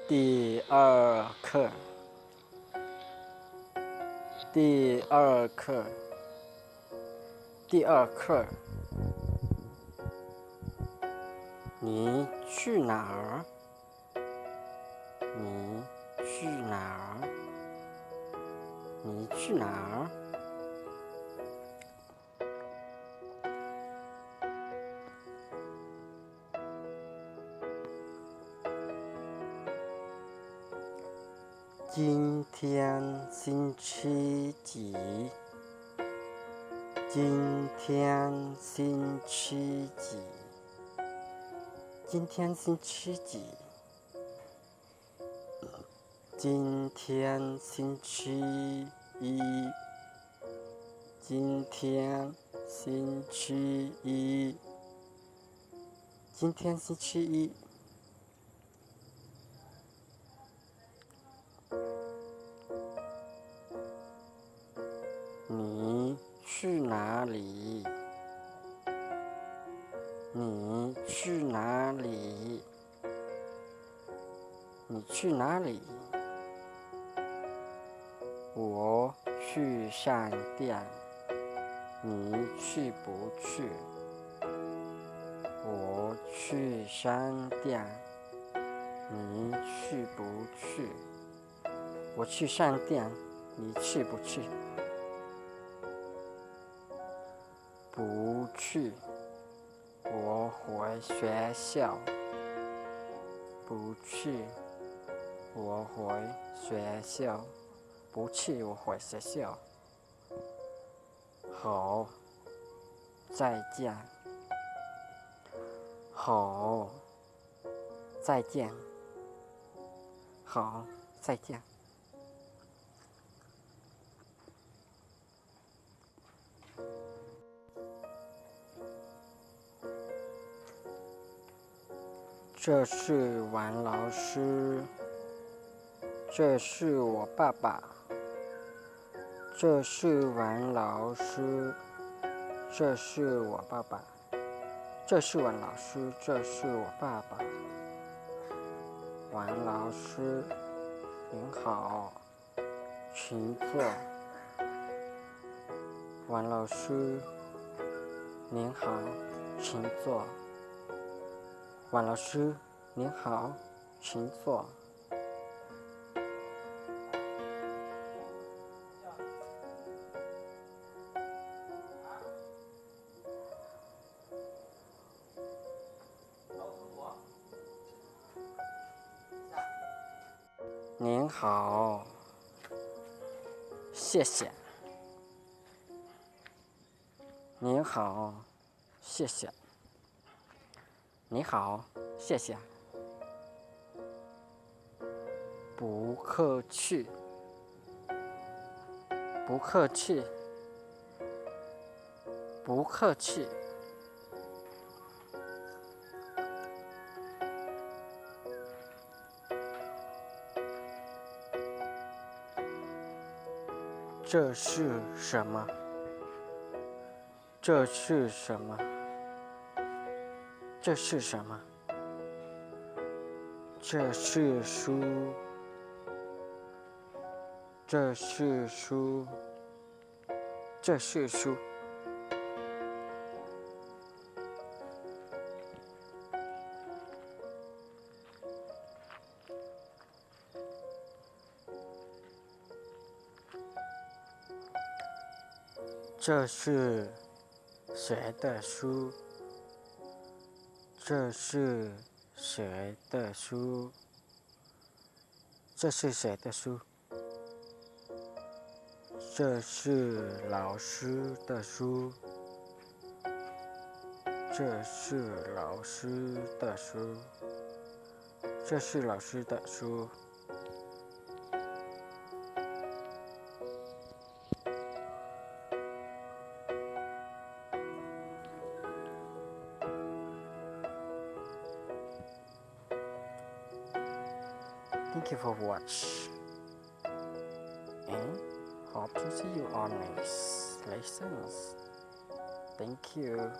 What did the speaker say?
第二课，第二课，第二课。你去哪儿？你去哪儿？你去哪儿？今天星期几？今天星期几？今天星期几？今天星期一。今天星期一。今天星期一。你去哪里？你去哪里？你去哪里？我去商店，你去不去？我去商店，你去不去？我去商店，你去不去？不去，我回学校。不去，我回学校。不去，我回学校。好，再见。好，再见。好，再见。这是王老师，这是我爸爸。这是王老师，这是我爸爸。这是王老师，这是我爸爸。王老师，您好，请坐。王老师，您好，请坐。王老师，您好，请坐。您好，谢谢。您好，谢谢。你好，谢谢。不客气，不客气，不客气。这是什么？这是什么？这是什么？这是书。这是书。这是书。这是谁的书？这是谁的书？这是谁的书？这是老师的书。这是老师的书。这是老师的书。Thank you for watching, and hope to see you on next lessons. Thank you.